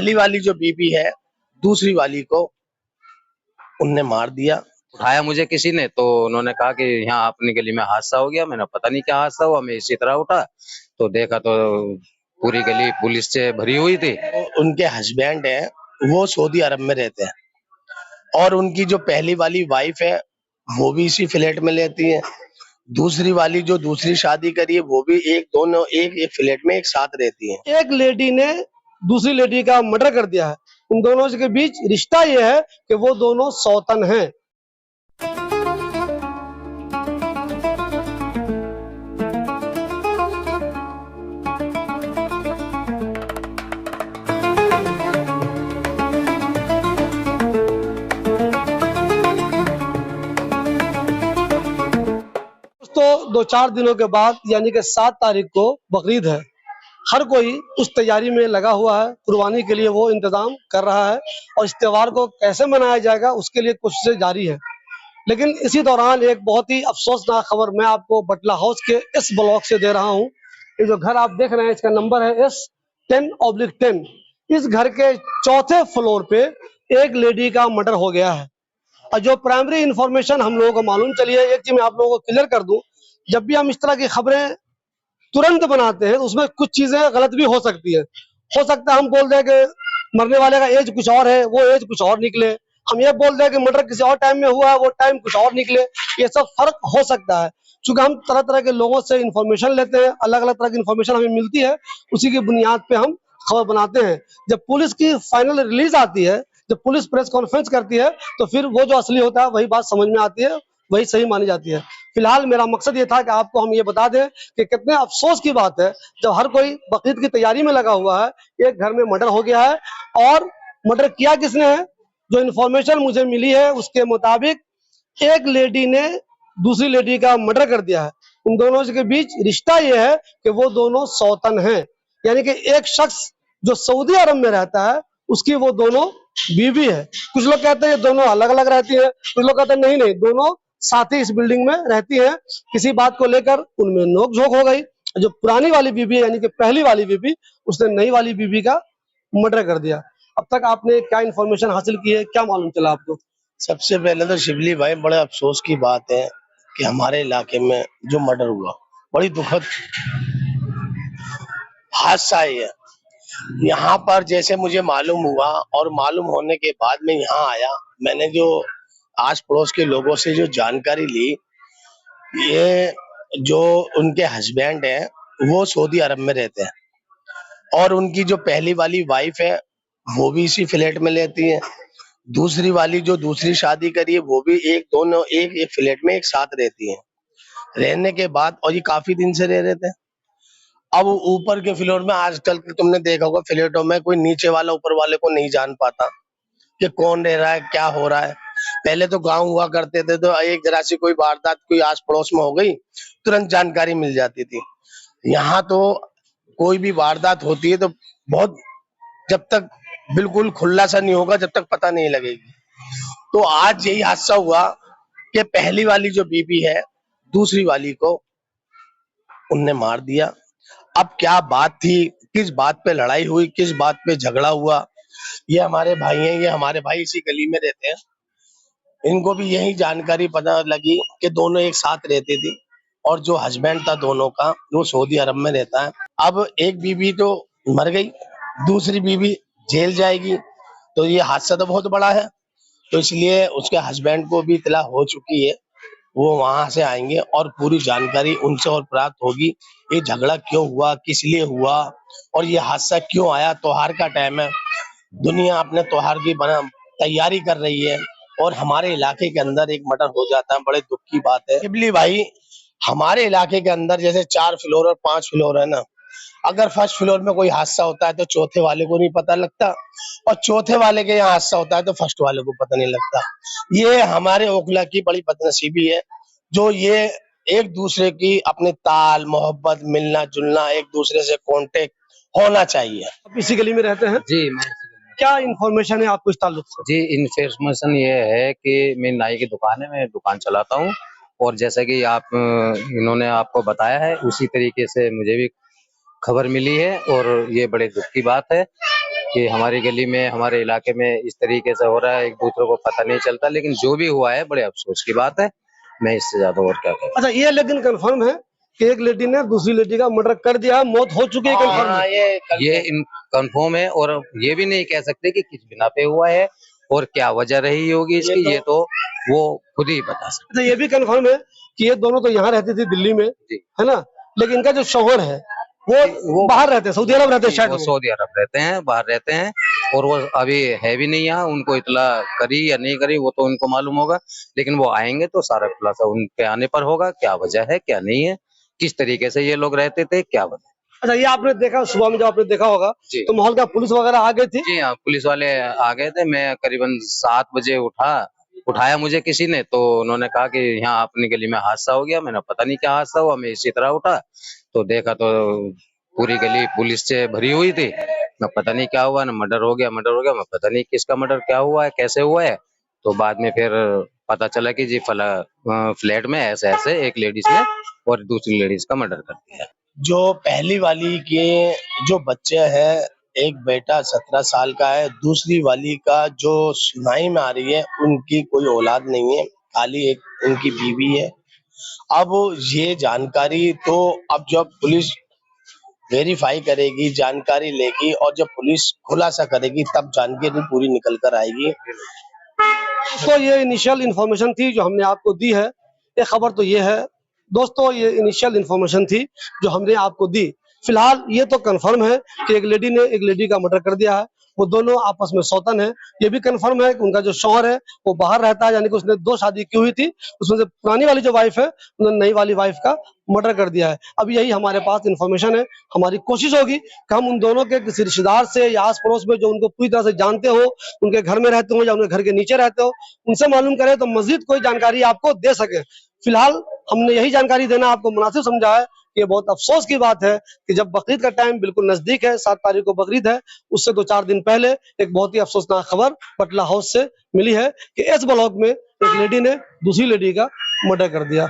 पहली वाली जो बीबी है, दूसरी वाली को उनने मार दिया। उठाया मुझे किसी ने, तो उन्होंने कहा कि यहाँ अपनी गली में हादसा हो गया। मैंने पता नहीं क्या हादसा हुआ, मैं इसी तरह उठा तो देखा तो पूरी गली पुलिस से भरी हुई थी। उनके हस्बैंड है, वो सऊदी अरब में रहते हैं और उनकी जो पहली वाली वाइफ है वो भी इसी फ्लैट में रहती है। दूसरी वाली जो दूसरी शादी करी है वो भी दोनों एक फ्लैट में एक साथ रहती है। एक लेडी ने दूसरी लेडी का मर्डर कर दिया है। उन दोनों के बीच रिश्ता ये है कि वो दोनों सौतन हैं। तो 2-4 दिनों के बाद यानी कि 7 तारीख को बकरीद है। हर कोई उस तैयारी में लगा हुआ है, कुर्बानी के लिए वो इंतजाम कर रहा है और इस त्योहार को कैसे मनाया जाएगा उसके लिए कोशिशें जारी है। लेकिन इसी दौरान एक बहुत ही अफसोसनाक खबर मैं आपको बटला हाउस के इस ब्लॉक से दे रहा हूँ। ये जो घर आप देख रहे हैं इसका नंबर है S10/10। इस घर के चौथे फ्लोर पे एक लेडी का मर्डर हो गया है और जो प्राइमरी इंफॉर्मेशन हम लोगों को मालूम चली है, एक चीज मैं आप लोगों को क्लियर कर दूं, जब भी हम इस तरह की खबरें तुरंत बनाते हैं उसमें कुछ चीजें गलत भी हो सकती है। हो सकता है हम बोल दें कि मरने वाले का एज कुछ और है, वो एज कुछ और निकले। हम ये बोल दें कि मर्डर किसी और टाइम में हुआ है, वो टाइम कुछ और निकले। ये सब फर्क हो सकता है क्योंकि हम तरह तरह के लोगों से इंफॉर्मेशन लेते हैं, अलग अलग तरह की इंफॉर्मेशन हमें मिलती है, उसी की बुनियाद पे हम खबर बनाते हैं। जब पुलिस की फाइनल रिलीज आती है, जब पुलिस प्रेस कॉन्फ्रेंस करती है, तो फिर वो जो असली होता है वही बात समझ में आती है, वही सही मानी जाती है। फिलहाल मेरा मकसद ये था कि आपको हम ये बता दें कि कितने अफसोस की बात है जब हर कोई बकरीद की तैयारी में लगा हुआ है, एक घर में मर्डर हो गया है। और मर्डर किया किसने है, जो इन्फॉर्मेशन मुझे मिली है उसके मुताबिक एक लेडी ने दूसरी लेडी का मर्डर कर दिया है। उन दोनों के बीच रिश्ता ये है कि वो दोनों सौतन हैं, यानी कि एक शख्स जो सऊदी अरब में रहता है उसकी वो दोनों बीवी है। कुछ लोग कहते हैं ये दोनों अलग अलग रहती है, कुछ लोग कहते हैं नहीं नहीं, दोनों साथ ही इस बिल्डिंग में रहती है। किसी बात को लेकर उनमें नोकझोंक हो गई। जो पुरानी वाली बीबी है यानी कि पहली वाली बीबी, उसने नई वाली बीबी का मर्डर कर दिया। अब तक आपने क्या इन्फॉर्मेशन हासिल की है, क्या मालूम चला आपको? सबसे पहले तो शिबली भाई बड़े अफसोस की बात है कि हमारे इलाके में जो मर्डर हुआ बड़ी दुखद हादसा है। यहाँ पर जैसे मुझे मालूम हुआ और मालूम होने के बाद में यहाँ आया, मैंने जो आस पड़ोस के लोगों से जो जानकारी ली, ये जो उनके हस्बैंड है वो सऊदी अरब में रहते हैं और उनकी जो पहली वाली वाइफ है वो भी इसी फ्लैट में रहती है। दूसरी वाली जो दूसरी शादी करी है वो भी दोनों एक फ्लैट में एक साथ रहती है। रहने के बाद और ये काफी दिन से रह रहे थे। अब ऊपर के फ्लोर में आजकल के तुमने देखा होगा फ्लैटों में कोई नीचे वाला ऊपर वाले को नहीं जान पाता कि कौन रह रहा है, क्या हो रहा है। पहले तो गांव हुआ करते थे तो एक जरा सी कोई वारदात कोई आस पड़ोस में हो गई तुरंत जानकारी मिल जाती थी। यहाँ तो कोई भी वारदात होती है तो बहुत, जब तक बिल्कुल खुलासा नहीं होगा जब तक पता नहीं लगेगी। तो आज यही हादसा हुआ कि पहली वाली जो बीबी है दूसरी वाली को उनने मार दिया। अब क्या बात थी, किस बात पे लड़ाई हुई, किस बात पे झगड़ा हुआ, ये हमारे भाई हैं, ये हमारे भाई इसी गली में रहते हैं। इनको भी यही जानकारी पता लगी कि दोनों एक साथ रहती थी और जो हस्बैंड था दोनों का वो सऊदी अरब में रहता है। अब एक बीबी तो मर गई, दूसरी बीबी जेल जाएगी, तो ये हादसा तो बहुत बड़ा है। तो इसलिए उसके हस्बैंड को भी इतला हो चुकी है, वो वहां से आएंगे और पूरी जानकारी उनसे और प्राप्त होगी। ये झगड़ा क्यों हुआ, किस लिए हुआ और ये हादसा क्यों आया। त्योहार का टाइम है, दुनिया अपने त्योहार की तैयारी कर रही है और हमारे इलाके के अंदर एक मर्डर हो जाता है, बड़े दुख की बात है। इबली भाई, हमारे इलाके के अंदर जैसे 4 फ्लोर और 5 फ्लोर है ना, अगर फर्स्ट फ्लोर में कोई हादसा होता है तो चौथे वाले को नहीं पता लगता और चौथे वाले के यहाँ हादसा होता है तो फर्स्ट वाले को पता नहीं लगता। ये हमारे ओखला की बड़ी बदनसीबी है, जो ये एक दूसरे की अपने ताल मोहब्बत मिलना जुलना एक दूसरे से कांटेक्ट होना चाहिए। आप इसी गली में रहते हैं? जी मैं क्या इन्फॉर्मेशन है आपको इस ताल्लुक से? जी इन्फॉर्मेशन ये है कि मेरी नाई की दुकान है, मैं दुकान चलाता हूँ और जैसा कि आप इन्होंने आपको बताया है उसी तरीके से मुझे भी खबर मिली है और ये बड़े दुख की बात है कि हमारी गली में, हमारे इलाके में इस तरीके से हो रहा है, एक दूसरे को पता नहीं चलता। लेकिन जो भी हुआ है बड़े अफसोस की बात है, मैं इससे ज्यादा और क्या कहूँ। अच्छा, ये लेकिन कंफर्म है कि एक लेडी ने दूसरी लेडी का मर्डर कर दिया है, मौत हो चुकी है, कंफर्म हाँ, है। ये इन कंफर्म है, और ये भी नहीं कह सकते कि किस बिना पे हुआ है और क्या वजह रही होगी इसकी, ये तो वो खुद ही बता सकते। अच्छा, ये भी कंफर्म है कि ये दोनों तो यहाँ रहती थी दिल्ली में, जी। है ना, लेकिन इनका जो शौहर है वो बाहर रहते हैं, सऊदी अरब रहते हैं, शायद वो वो। सऊदी अरब रहते हैं, बाहर रहते हैं, और वो अभी है भी नहीं यहाँ। उनको इतला करी या नहीं करी वो तो उनको मालूम होगा, लेकिन वो आएंगे तो सारा खुलासा उनके आने पर होगा, क्या वजह है क्या नहीं है, किस तरीके से ये लोग रहते थे, क्या वजह। अच्छा, ये आपने देखा सुबह में, जब आपने देखा होगा जी। तो माहौल का पुलिस वगैरह आ गई थी? जी हाँ, पुलिस वाले आ गए थे। मैं करीबन 7 बजे उठाया मुझे किसी ने, तो उन्होंने कहा कि यहाँ अपनी गली में हादसा हो गया। मैंने पता नहीं क्या हादसा हुआ, मैं इसी तरह उठा तो देखा तो पूरी गली पुलिस से भरी हुई थी। मैं पता नहीं क्या हुआ ना, मर्डर हो गया, मैं पता नहीं किसका मर्डर, क्या हुआ है, कैसे हुआ है। तो बाद में फिर पता चला कि जी फ्लैट में ऐसे ऐसे एक लेडीज ने और दूसरी लेडीज का मर्डर कर दिया। जो पहली वाली के जो बच्चे हैं, एक बेटा 17 साल का है, दूसरी वाली का जो सुनाई में आ रही है उनकी कोई औलाद नहीं है, खाली एक उनकी बीवी है। अब ये जानकारी तो अब जब पुलिस वेरीफाई करेगी, जानकारी लेगी और जब पुलिस खुलासा करेगी तब जानकारी पूरी निकल कर आएगी। दोस्तों, ये इनिशियल इन्फॉर्मेशन थी जो हमने आपको दी है। ये खबर तो ये है दोस्तों, ये इनिशियल इन्फॉर्मेशन थी जो हमने आपको दी। फिलहाल ये तो कंफर्म है कि एक लेडी ने एक लेडी का मर्डर कर दिया है, वो दोनों आपस में सौतन है। ये भी कंफर्म है कि उनका जो शौहर है वो बाहर रहता है, यानी कि उसने 2 शादी की हुई थी, उसमें से पुरानी वाली जो वाइफ है उन्होंने नई वाली वाइफ का मर्डर कर दिया है। अब यही हमारे पास इन्फॉर्मेशन है। हमारी कोशिश होगी कि हम उन दोनों के किसी रिश्तेदार से या आस पड़ोस में जो उनको पूरी तरह से जानते हो, उनके घर में रहते हो या उनके घर के नीचे रहते हो, उनसे मालूम करें तो मजीद कोई जानकारी आपको दे सके। फिलहाल हमने यही जानकारी देना आपको मुनासिब समझा है। ये बहुत अफसोस की बात है कि जब बकरीद का टाइम बिल्कुल नजदीक है, 7 तारीख को बकरीद है, उससे 2-4 दिन पहले एक बहुत ही अफसोसनाक खबर बटला हाउस से मिली है कि इस ब्लॉक में एक लेडी ने दूसरी लेडी का मर्डर कर दिया।